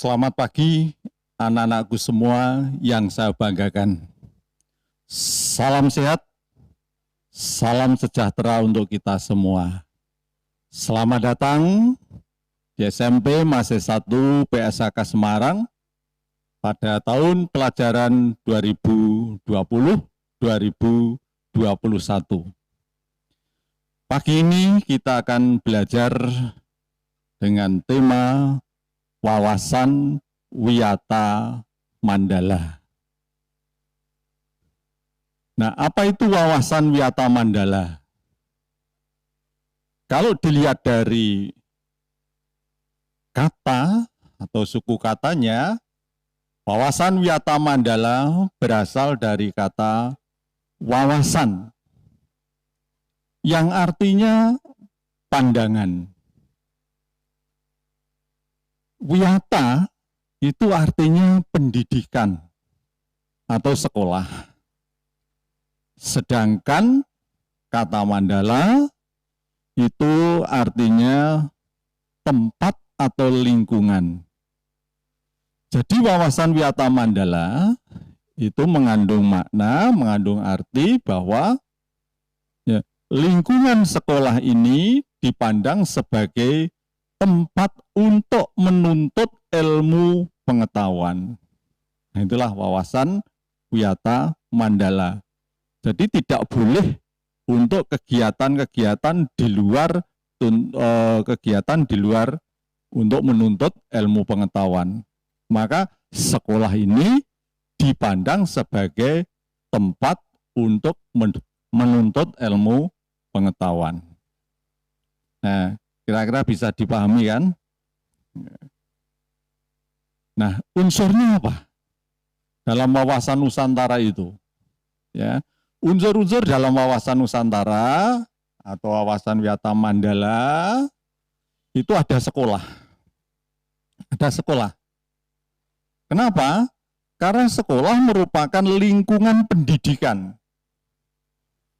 Selamat pagi anak-anakku semua yang saya banggakan. Salam sehat, salam sejahtera untuk kita semua. Selamat datang di SMP Masih 1 PSAK Semarang pada tahun pelajaran 2020-2021. Pagi ini kita akan belajar dengan tema Wawasan Wiyata Mandala. Nah, apa itu wawasan wiyata mandala? Kalau dilihat dari kata atau suku katanya, wawasan wiyata mandala berasal dari kata wawasan, yang artinya pandangan. Wiyata itu artinya pendidikan atau sekolah. Sedangkan kata mandala itu artinya tempat atau lingkungan. Jadi wawasan wiyata mandala itu mengandung makna, mengandung arti bahwa lingkungan sekolah ini dipandang sebagai tempat untuk menuntut ilmu pengetahuan. Nah, itulah wawasan wiyata mandala. Jadi tidak boleh untuk kegiatan-kegiatan di luar untuk menuntut ilmu pengetahuan. Maka sekolah ini dipandang sebagai tempat untuk menuntut ilmu pengetahuan. Nah, kira-kira bisa dipahami kan? Nah, unsurnya apa dalam wawasan Nusantara itu? Ya, unsur-unsur dalam wawasan Nusantara atau wawasan wiyata mandala itu ada sekolah. Ada sekolah. Kenapa? Karena sekolah merupakan lingkungan pendidikan.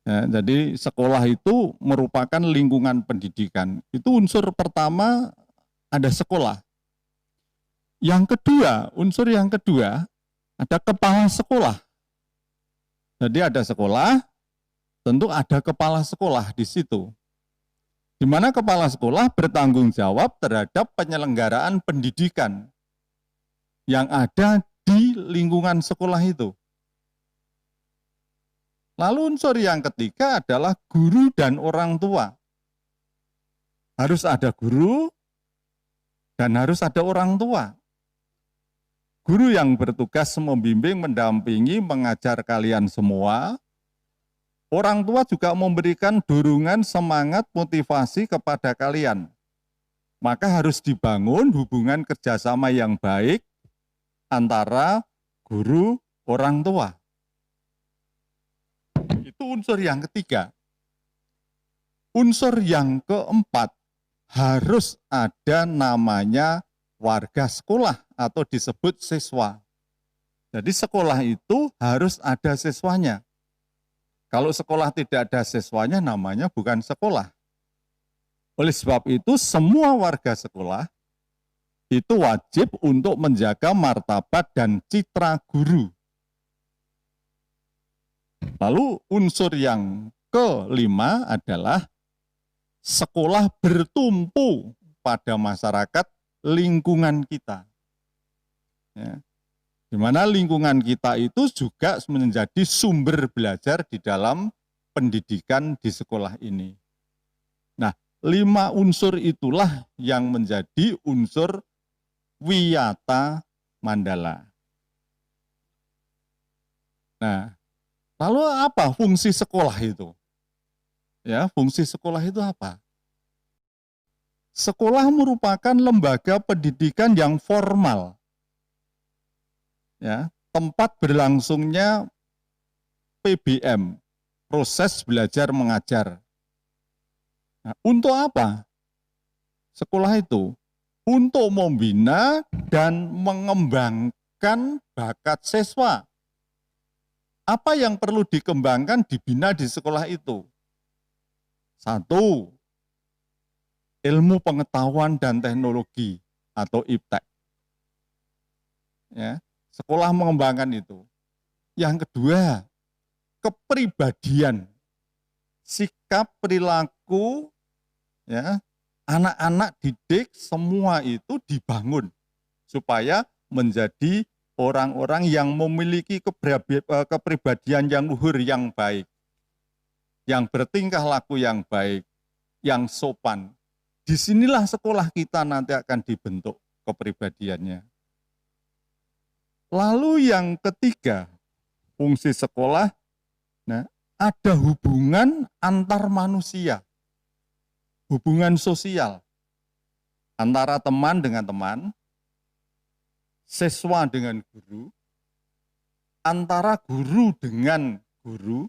Ya, jadi sekolah itu merupakan lingkungan pendidikan. Itu unsur pertama, ada sekolah. Yang kedua, unsur yang kedua, ada kepala sekolah. Jadi ada sekolah, tentu ada kepala sekolah di situ. Di mana kepala sekolah bertanggung jawab terhadap penyelenggaraan pendidikan yang ada di lingkungan sekolah itu. Lalu unsur yang ketiga adalah guru dan orang tua. Harus ada guru dan harus ada orang tua. Guru yang bertugas membimbing, mendampingi, mengajar kalian semua. Orang tua juga memberikan dorongan, semangat, motivasi kepada kalian. Maka harus dibangun hubungan kerjasama yang baik antara guru, orang tua. Itu unsur yang ketiga. Unsur yang keempat, harus ada namanya warga sekolah atau disebut siswa. Jadi sekolah itu harus ada siswanya. Kalau sekolah tidak ada siswanya namanya bukan sekolah. Oleh sebab itu semua warga sekolah itu wajib untuk menjaga martabat dan citra guru. Lalu unsur yang kelima adalah sekolah bertumpu pada masyarakat lingkungan kita. Ya. Di mana lingkungan kita itu juga menjadi sumber belajar di dalam pendidikan di sekolah ini. Nah, 5 unsur itulah yang menjadi unsur wiyata mandala. Nah, lalu apa fungsi sekolah itu? Ya, fungsi sekolah itu apa? Sekolah merupakan lembaga pendidikan yang formal. Ya, tempat berlangsungnya PBM, proses belajar mengajar. Nah, untuk apa? Sekolah itu untuk membina dan mengembangkan bakat siswa. Apa yang perlu dikembangkan, dibina di sekolah itu? 1, ilmu pengetahuan dan teknologi atau IPTEK. Ya, sekolah mengembangkan itu. Yang kedua, kepribadian, sikap, perilaku, ya, anak-anak didik semua itu dibangun supaya menjadi orang-orang yang memiliki kepribadian yang luhur, yang baik, yang bertingkah laku yang baik, yang sopan. Disinilah sekolah kita nanti akan dibentuk kepribadiannya. Lalu yang ketiga, fungsi sekolah, nah, ada hubungan antar manusia, hubungan sosial antara teman dengan teman, siswa dengan guru, antara guru dengan guru,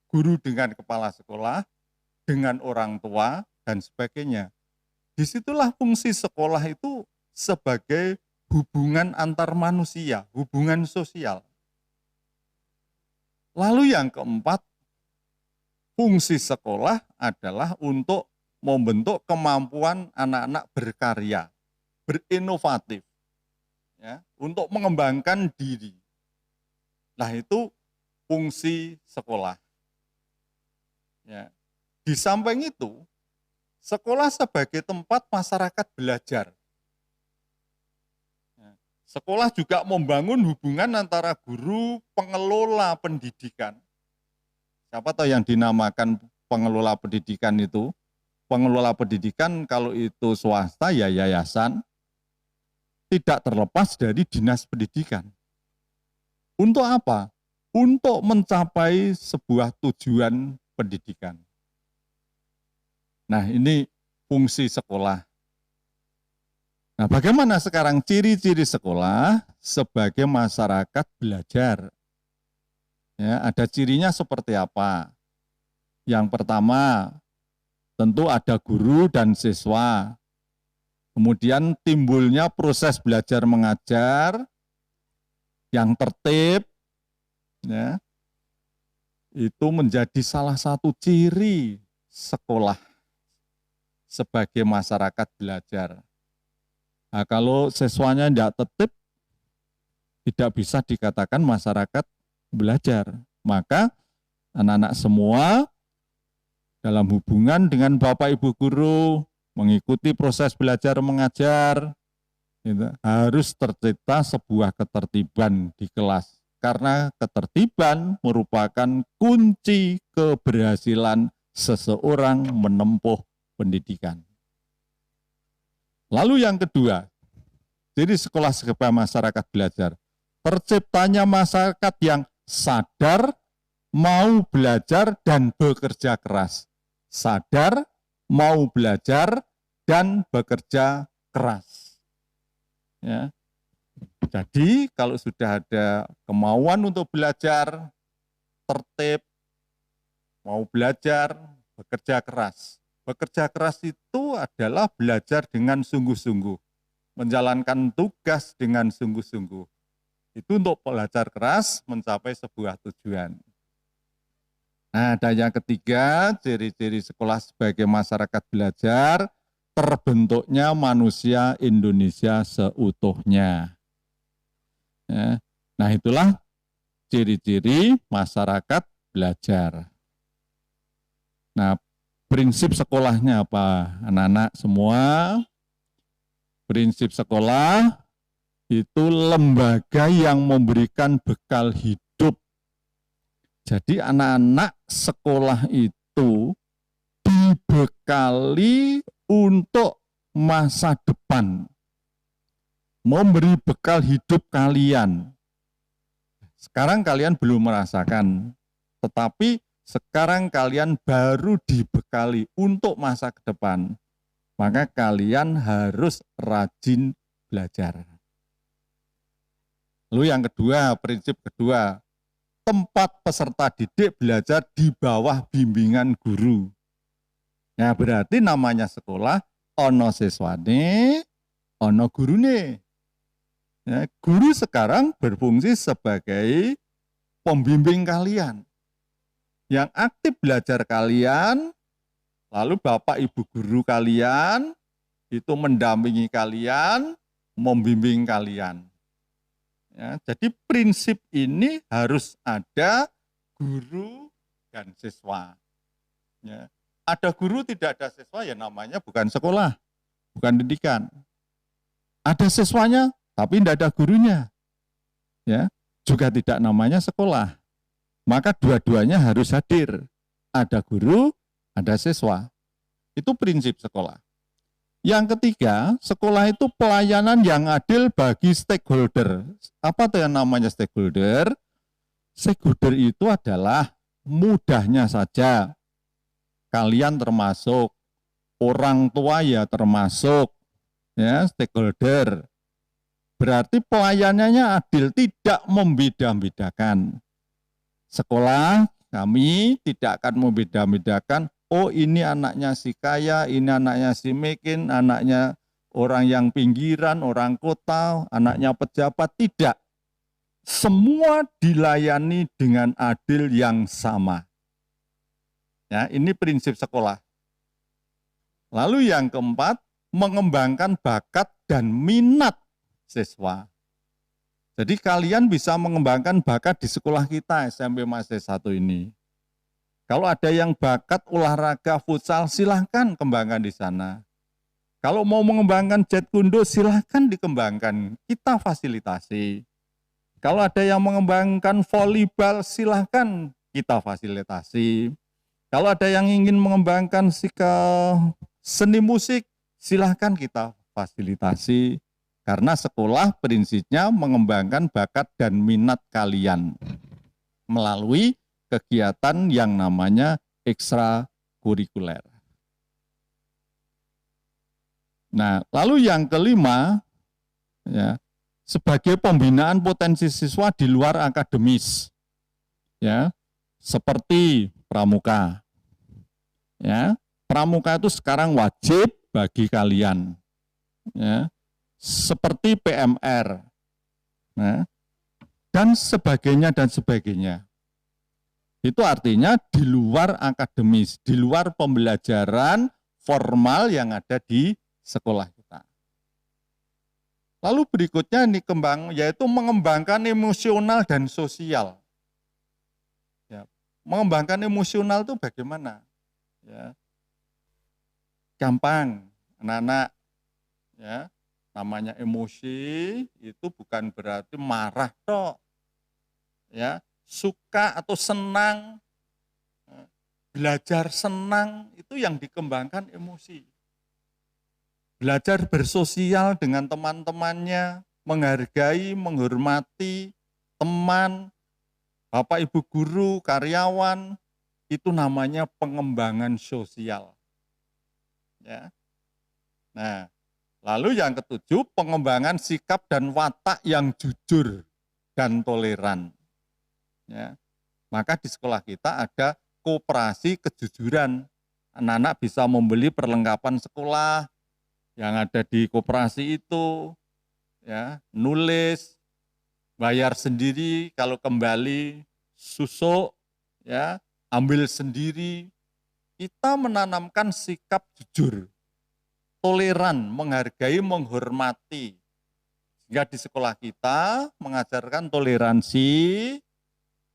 guru dengan kepala sekolah, dengan orang tua, dan sebagainya. Disitulah fungsi sekolah itu sebagai hubungan antar manusia, hubungan sosial. Lalu yang keempat, fungsi sekolah adalah untuk membentuk kemampuan anak-anak berkarya, berinovatif, ya, untuk mengembangkan diri. Nah, itu fungsi sekolah. Ya. Di samping itu, sekolah sebagai tempat masyarakat belajar. Ya. Sekolah juga membangun hubungan antara guru, pengelola pendidikan. Siapa tahu yang dinamakan pengelola pendidikan itu? Pengelola pendidikan kalau itu swasta ya yayasan, tidak terlepas dari dinas pendidikan. Untuk apa? Untuk mencapai sebuah tujuan pendidikan. Nah, ini fungsi sekolah. Nah, bagaimana sekarang ciri-ciri sekolah sebagai masyarakat belajar? Ya, ada cirinya seperti apa? Yang pertama, tentu ada guru dan siswa. Kemudian timbulnya proses belajar mengajar yang tertib, ya, itu menjadi salah satu ciri sekolah sebagai masyarakat belajar. Nah, kalau siswanya tidak tertib, tidak bisa dikatakan masyarakat belajar. Maka anak-anak semua dalam hubungan dengan Bapak Ibu guru, mengikuti proses belajar mengajar, gitu, harus tercipta sebuah ketertiban di kelas. Karena ketertiban merupakan kunci keberhasilan seseorang menempuh pendidikan. Lalu yang kedua, jadi sekolah sebagai masyarakat belajar, terciptanya masyarakat yang sadar, mau belajar dan bekerja keras. Sadar, mau belajar, dan bekerja keras. Ya. Jadi kalau sudah ada kemauan untuk belajar, tertib, mau belajar, bekerja keras. Bekerja keras itu adalah belajar dengan sungguh-sungguh, menjalankan tugas dengan sungguh-sungguh. Itu untuk belajar keras mencapai sebuah tujuan. Nah, dan yang ketiga, ciri-ciri sekolah sebagai masyarakat belajar, terbentuknya manusia Indonesia seutuhnya. Ya. Nah, itulah ciri-ciri masyarakat belajar. Nah, prinsip sekolahnya apa? Anak-anak semua, prinsip sekolah itu lembaga yang memberikan bekal hidup. Jadi anak-anak sekolah itu dibekali untuk masa depan, memberi bekal hidup kalian. Sekarang kalian belum merasakan, tetapi sekarang kalian baru dibekali untuk masa ke depan. Maka kalian harus rajin belajar. Lalu yang kedua, prinsip kedua, tempat peserta didik belajar di bawah bimbingan guru. Nah, berarti namanya sekolah, ono siswane, ono gurune. Ya, guru sekarang berfungsi sebagai pembimbing kalian. Yang aktif belajar kalian, lalu Bapak Ibu guru kalian, itu mendampingi kalian, membimbing kalian. Ya, jadi prinsip ini harus ada guru dan siswa. Ya. Ada guru tidak ada siswa ya namanya bukan sekolah, bukan pendidikan. Ada siswanya tapi tidak ada gurunya. Ya, juga tidak namanya sekolah. Maka dua-duanya harus hadir. Ada guru, ada siswa. Itu prinsip sekolah. Yang ketiga, sekolah itu pelayanan yang adil bagi stakeholder. Apa itu yang namanya stakeholder? Stakeholder itu adalah mudahnya saja. Kalian termasuk, orang tua ya termasuk, ya stakeholder. Berarti pelayanannya adil, tidak membeda-bedakan. Sekolah kami tidak akan membeda-bedakan, oh ini anaknya si kaya, ini anaknya si miskin, anaknya orang yang pinggiran, orang kota, anaknya pejabat, tidak. Semua dilayani dengan adil yang sama. Ya, ini prinsip sekolah. Lalu yang keempat, mengembangkan bakat dan minat siswa. Jadi kalian bisa mengembangkan bakat di sekolah kita SMP Masih 1 ini. Kalau ada yang bakat olahraga futsal, silahkan kembangkan di sana. Kalau mau mengembangkan jet kundo, silahkan dikembangkan. Kita fasilitasi. Kalau ada yang mengembangkan volleyball, silahkan kita fasilitasi. Kalau ada yang ingin mengembangkan seni musik, silahkan kita fasilitasi. Karena sekolah prinsipnya mengembangkan bakat dan minat kalian melalui kegiatan yang namanya ekstrakurikuler. Nah, lalu yang kelima, ya, sebagai pembinaan potensi siswa di luar akademis, ya, seperti pramuka. Ya, pramuka itu sekarang wajib bagi kalian. Ya, seperti PMR, nah, dan sebagainya. Itu artinya di luar akademis, di luar pembelajaran formal yang ada di sekolah kita. Lalu berikutnya yaitu mengembangkan emosional dan sosial. Ya, mengembangkan emosional itu bagaimana? Ya, gampang, anak-anak, ya. Namanya emosi itu bukan berarti marah toh. Ya, suka atau senang, belajar senang itu yang dikembangkan emosi. Belajar bersosial dengan teman-temannya, menghargai, menghormati teman, Bapak Ibu guru, karyawan, itu namanya pengembangan sosial. Ya. Nah, lalu yang ketujuh, pengembangan sikap dan watak yang jujur dan toleran. Ya. Maka di sekolah kita ada koperasi kejujuran. Anak-anak bisa membeli perlengkapan sekolah yang ada di koperasi itu, ya, nulis, bayar sendiri, kalau kembali susuk, ya, ambil sendiri. Kita menanamkan sikap jujur, toleran, menghargai, menghormati. Sehingga di sekolah kita mengajarkan toleransi,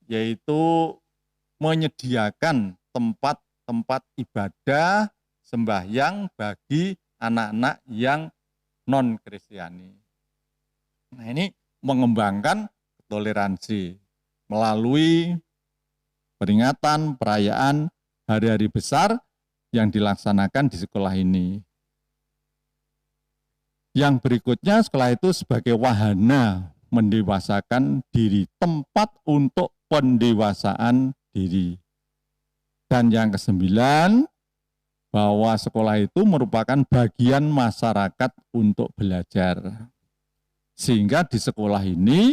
yaitu menyediakan tempat-tempat ibadah, sembahyang bagi anak-anak yang non-Kristiani. Nah, ini mengembangkan toleransi melalui peringatan, perayaan, hari-hari besar yang dilaksanakan di sekolah ini. Yang berikutnya, sekolah itu sebagai wahana mendewasakan diri, tempat untuk pendewasaan diri. Dan yang kesembilan, bahwa sekolah itu merupakan bagian masyarakat untuk belajar. Sehingga di sekolah ini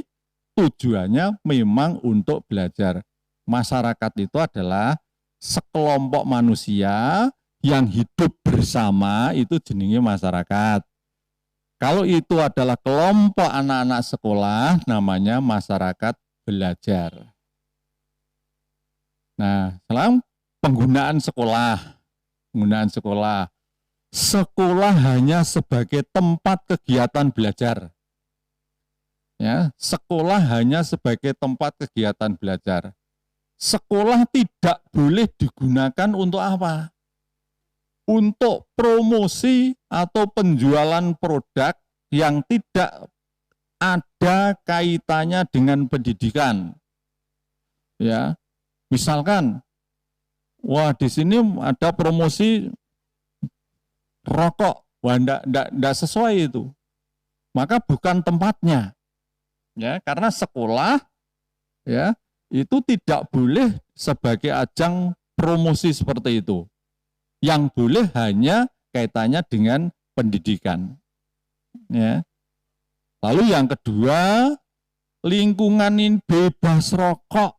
tujuannya memang untuk belajar. Masyarakat itu adalah sekelompok manusia yang hidup bersama, itu jenenge masyarakat. Kalau itu adalah kelompok anak-anak sekolah, namanya masyarakat belajar. Nah, sekarang penggunaan sekolah. Sekolah hanya sebagai tempat kegiatan belajar. Ya, sekolah hanya sebagai tempat kegiatan belajar. Sekolah tidak boleh digunakan untuk apa? Untuk promosi atau penjualan produk yang tidak ada kaitannya dengan pendidikan. Ya, misalkan, wah di sini ada promosi rokok, wah enggak sesuai itu. Maka bukan tempatnya. Ya, karena sekolah ya itu tidak boleh sebagai ajang promosi seperti itu. Yang boleh hanya kaitannya dengan pendidikan. Ya. Lalu yang kedua, lingkungan ini bebas rokok.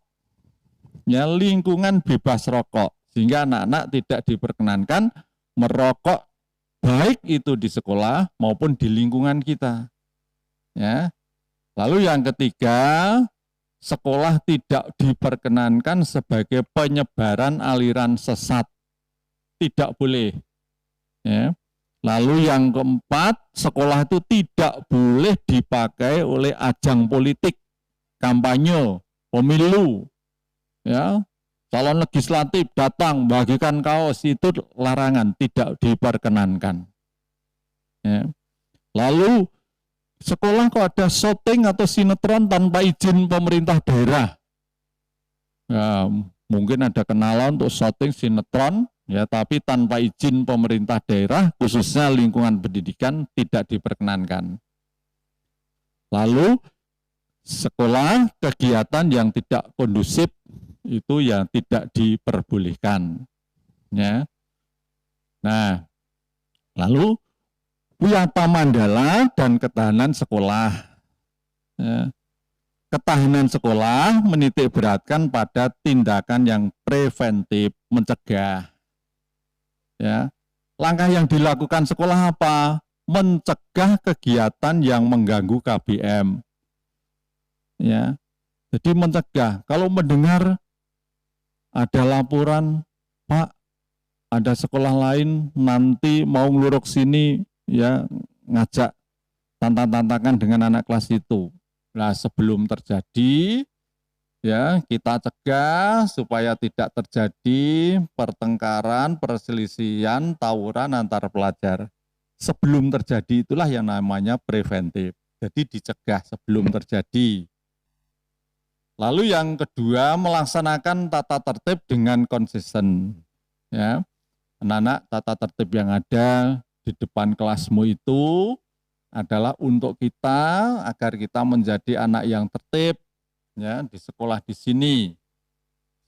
Ya, lingkungan bebas rokok. Sehingga anak-anak tidak diperkenankan merokok baik itu di sekolah maupun di lingkungan kita. Ya. Lalu yang ketiga, sekolah tidak diperkenankan sebagai penyebaran aliran sesat. Tidak boleh. Ya. Lalu yang keempat, sekolah itu tidak boleh dipakai oleh ajang politik, kampanye, pemilu. Ya, calon legislatif datang bagikan kaos, itu larangan, tidak diperkenankan. Ya. Lalu sekolah kok ada syuting atau sinetron tanpa izin pemerintah daerah. Ya, mungkin ada kenalan untuk syuting sinetron, ya, tapi tanpa izin pemerintah daerah, khususnya lingkungan pendidikan, tidak diperkenankan. Lalu sekolah kegiatan yang tidak kondusif itu yang tidak diperbolehkan. Ya. Nah, lalu Wiyata Mandala dan ketahanan sekolah. Ya. Ketahanan sekolah menitik beratkan pada tindakan yang preventif, mencegah. Ya. Langkah yang dilakukan sekolah apa? Mencegah kegiatan yang mengganggu KBM. Ya. Jadi mencegah. Kalau mendengar ada laporan, Pak, ada sekolah lain nanti mau ngeluruk sini, ya, ngajak tantang-tantangan dengan anak kelas itu. Nah, sebelum terjadi, ya, kita cegah supaya tidak terjadi pertengkaran, perselisihan, tawuran antar pelajar. Sebelum terjadi itulah yang namanya preventif. Jadi dicegah sebelum terjadi. Lalu yang kedua, melaksanakan tata tertib dengan konsisten. Ya, anak-anak, tata tertib yang ada di depan kelasmu itu adalah untuk kita agar kita menjadi anak yang tertib. Ya, di sekolah di sini.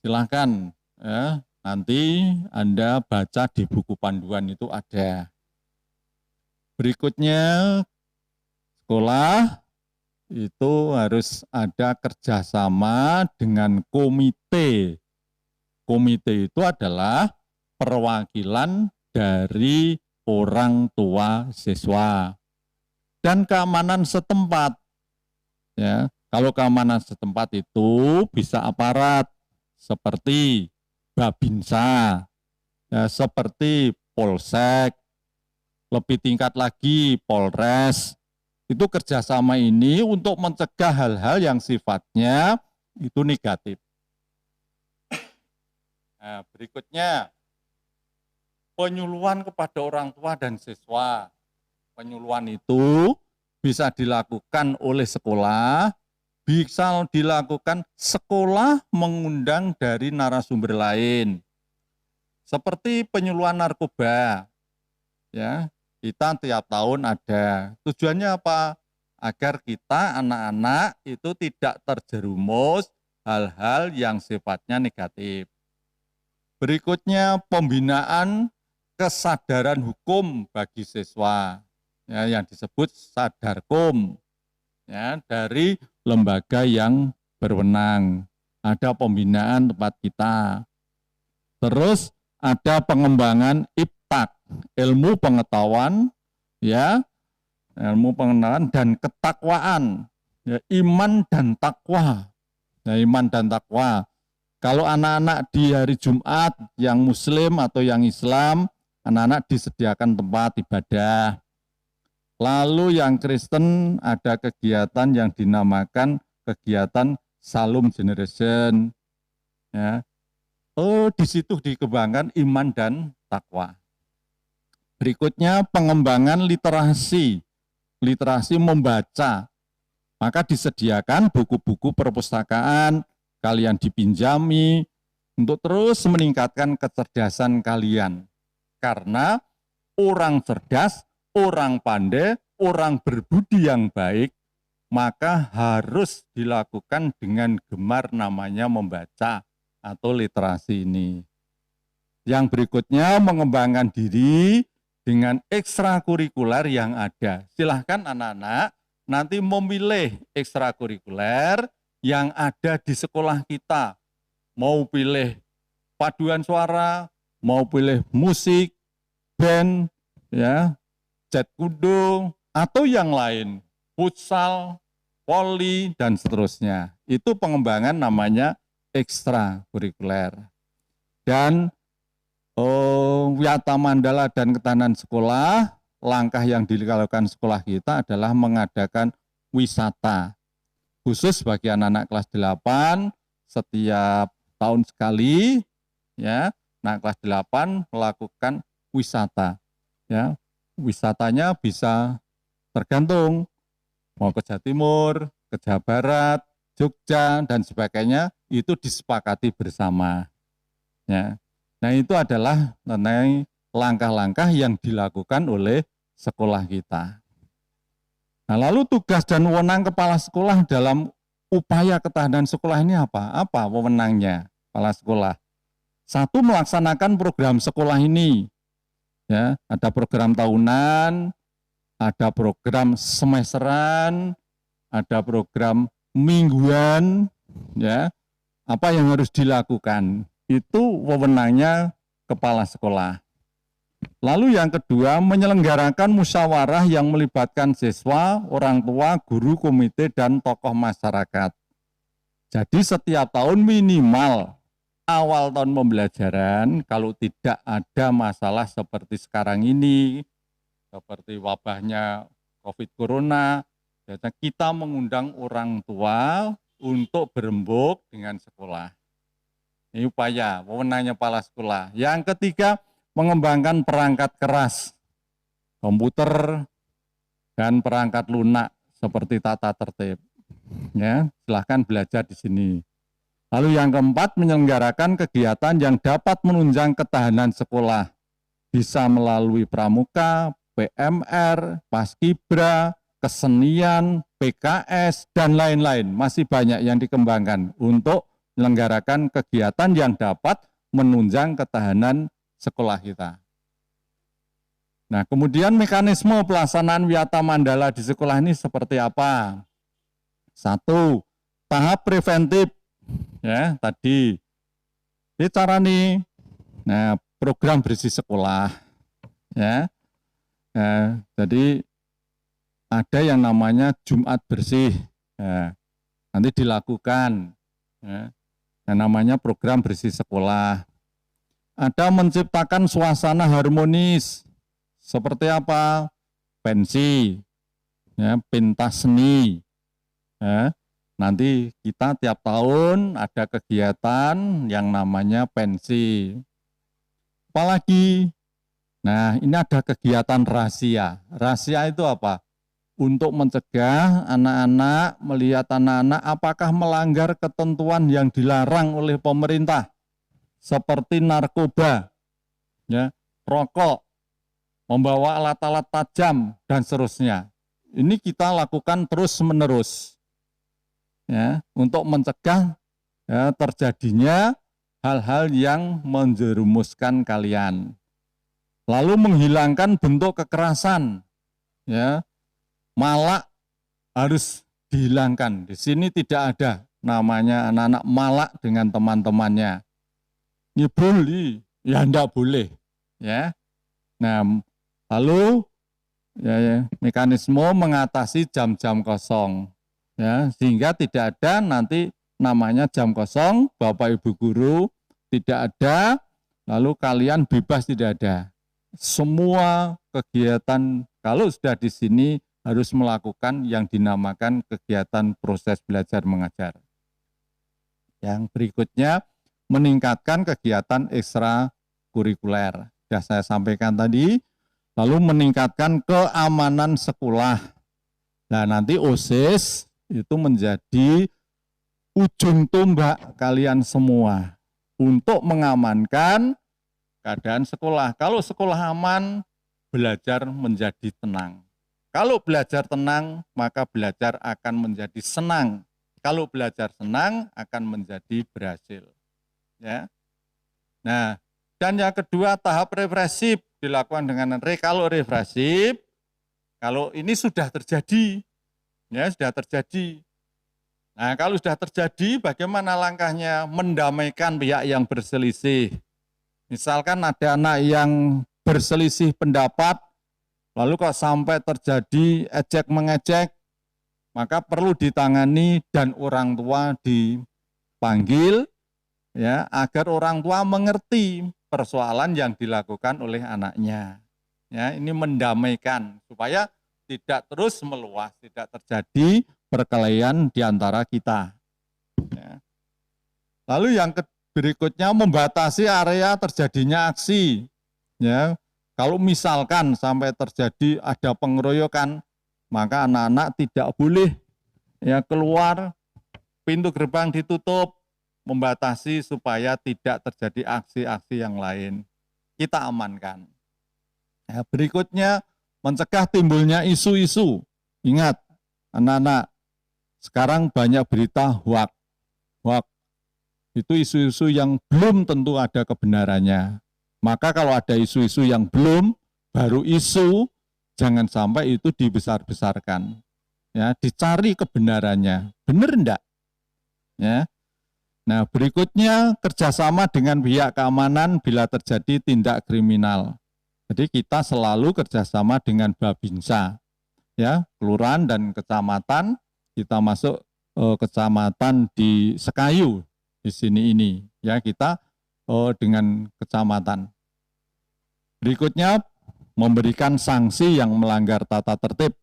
Silahkan, ya, nanti Anda baca di buku panduan itu ada. Berikutnya, sekolah itu harus ada kerjasama dengan komite. Komite itu adalah perwakilan dari orang tua siswa dan keamanan setempat. Ya, kalau keamanan setempat itu bisa aparat seperti Babinsa, ya, seperti Polsek, lebih tingkat lagi Polres. Itu kerjasama ini untuk mencegah hal-hal yang sifatnya itu negatif. Nah, berikutnya, penyuluhan kepada orang tua dan siswa. Penyuluhan itu bisa dilakukan oleh sekolah, bisa dilakukan sekolah mengundang dari narasumber lain. Seperti penyuluhan narkoba. Ya, kita tiap tahun ada. Tujuannya apa? Agar kita anak-anak itu tidak terjerumus hal-hal yang sifatnya negatif. Berikutnya, pembinaan kesadaran hukum bagi siswa, ya, yang disebut Sadarkum, ya, dari lembaga yang berwenang. Ada pembinaan tempat kita. Terus ada pengembangan IPTAK, ilmu pengetahuan, ya, ilmu pengetahuan dan ketakwaan, ya, iman dan takwa. Ya, iman dan takwa. Kalau anak-anak di hari Jumat yang Muslim atau yang Islam, anak-anak disediakan tempat ibadah. Lalu yang Kristen ada kegiatan yang dinamakan kegiatan Shalom Generation. Ya. Di situ dikembangkan iman dan takwa. Berikutnya pengembangan literasi membaca. Maka disediakan buku-buku perpustakaan, kalian dipinjami untuk terus meningkatkan kecerdasan kalian. Karena orang cerdas, orang pandai, orang berbudi yang baik, maka harus dilakukan dengan gemar namanya membaca atau literasi ini. Yang berikutnya mengembangkan diri dengan ekstrakurikuler yang ada. Silahkan anak-anak nanti memilih ekstrakurikuler yang ada di sekolah kita. Mau pilih paduan suara, mau pilih musik, band, ya, jet kudo, atau yang lain, futsal, voli, dan seterusnya. Itu pengembangan namanya ekstrakurikuler. Dan Wiyata Mandala dan Ketahanan Sekolah, langkah yang dilakukan sekolah kita adalah mengadakan wisata. Khusus bagi anak-anak kelas 8, setiap tahun sekali, ya, anak kelas 8 melakukan wisata. Ya, wisatanya bisa tergantung, mau ke Jawa Timur, ke Jawa Barat, Jogja, dan sebagainya, itu disepakati bersama. Ya. Nah, itu adalah mengenai langkah-langkah yang dilakukan oleh sekolah kita. Nah, lalu tugas dan wewenang kepala sekolah dalam upaya ketahanan sekolah ini apa? Apa wewenangnya kepala sekolah? Satu, melaksanakan program sekolah ini. Ya, ada program tahunan, ada program semesteran, ada program mingguan, ya. Apa yang harus dilakukan? Itu wewenangnya kepala sekolah. Lalu yang kedua, menyelenggarakan musyawarah yang melibatkan siswa, orang tua, guru, komite, dan tokoh masyarakat. Jadi setiap tahun minimal awal tahun pembelajaran, kalau tidak ada masalah seperti sekarang ini, seperti wabahnya COVID Corona, kita mengundang orang tua untuk berembuk dengan sekolah. Ini upaya, wewenangnya kepala sekolah. Yang ketiga, mengembangkan perangkat keras, komputer, dan perangkat lunak seperti tata tertib. Ya, silahkan belajar di sini. Lalu yang keempat, menyelenggarakan kegiatan yang dapat menunjang ketahanan sekolah. Bisa melalui pramuka, PMR, Paskibra, kesenian, PKS, dan lain-lain. Masih banyak yang dikembangkan untuk menyelenggarakan kegiatan yang dapat menunjang ketahanan sekolah kita. Nah, kemudian mekanisme pelaksanaan Wiyata Mandala di sekolah ini seperti apa? Satu, tahap preventif. Ya, tadi. Ini cara nih. Nah, program bersih sekolah. Ya. Nah, jadi ada yang namanya Jumat bersih. Nah, nanti dilakukan. Ya. Yang namanya program bersih sekolah. Ada menciptakan suasana harmonis. Seperti apa? Pensi, ya, pentas seni. Ya. Nanti kita tiap tahun ada kegiatan yang namanya pensi. Apalagi, nah ini ada kegiatan rahasia. Rahasia itu apa? Untuk mencegah anak-anak, melihat anak-anak apakah melanggar ketentuan yang dilarang oleh pemerintah, seperti narkoba, ya, rokok, membawa alat-alat tajam, dan seterusnya. Ini kita lakukan terus-menerus, ya, untuk mencegah, ya, terjadinya hal-hal yang menjerumuskan kalian. Lalu menghilangkan bentuk kekerasan, ya. Malak harus dihilangkan. Di sini tidak ada namanya anak-anak malak dengan teman-temannya. Nyebuli, ya enggak boleh. Ya. Nah, lalu ya, mekanisme mengatasi jam-jam kosong. Ya, sehingga tidak ada nanti namanya jam kosong, Bapak Ibu guru tidak ada, lalu kalian bebas tidak ada. Semua kegiatan, kalau sudah di sini harus melakukan yang dinamakan kegiatan proses belajar mengajar. Yang berikutnya, meningkatkan kegiatan ekstrakurikuler. Sudah saya sampaikan tadi, lalu meningkatkan keamanan sekolah. Nah, nanti OSIS itu menjadi ujung tombak kalian semua untuk mengamankan keadaan sekolah. Kalau sekolah aman, belajar menjadi tenang. Kalau belajar tenang, maka belajar akan menjadi senang. Kalau belajar senang, akan menjadi berhasil. Ya. Nah, dan yang kedua, tahap represif dilakukan dengan kalau represif, kalau ini sudah terjadi, ya sudah terjadi. Nah, kalau sudah terjadi, bagaimana langkahnya? Mendamaikan pihak yang berselisih. Misalkan ada anak yang berselisih pendapat, lalu kok sampai terjadi ejek-mengejek, maka perlu ditangani dan orang tua dipanggil, ya, agar orang tua mengerti persoalan yang dilakukan oleh anaknya. Ya, ini mendamaikan supaya tidak terus meluas, tidak terjadi perkelahian di antara kita. Ya. Lalu yang berikutnya, membatasi area terjadinya aksi. Ya, kalau misalkan sampai terjadi ada pengeroyokan, maka anak-anak tidak boleh ya keluar, pintu gerbang ditutup, membatasi supaya tidak terjadi aksi-aksi yang lain. Kita amankan. Ya, berikutnya, mencegah timbulnya isu-isu. Ingat, anak-anak, sekarang banyak berita hoax. Hoax itu isu-isu yang belum tentu ada kebenarannya. Maka kalau ada isu-isu yang belum, baru isu, jangan sampai itu dibesar-besarkan. Ya, dicari kebenarannya. Benar enggak? Ya. Nah, berikutnya kerjasama dengan pihak keamanan bila terjadi tindak kriminal. Jadi kita selalu kerjasama dengan Babinsa, ya, kelurahan dan kecamatan. Kita masuk kecamatan di Sekayu di sini ini, ya, kita dengan kecamatan. Berikutnya memberikan sanksi yang melanggar tata tertib.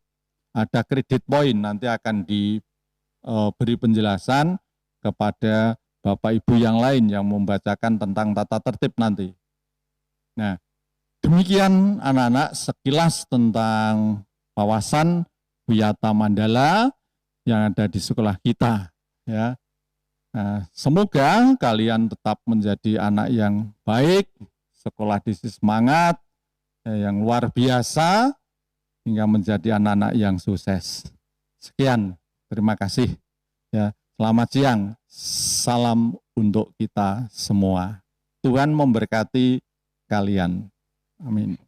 Ada kredit poin, nanti akan diberi penjelasan kepada Bapak Ibu yang lain yang membacakan tentang tata tertib nanti. Nah, demikian anak-anak sekilas tentang wawasan Wiyata Mandala yang ada di sekolah kita. Ya, nah, semoga kalian tetap menjadi anak yang baik, sekolah di semangat, yang luar biasa, hingga menjadi anak-anak yang sukses. Sekian, terima kasih. Ya, selamat siang, salam untuk kita semua. Tuhan memberkati kalian. Amin.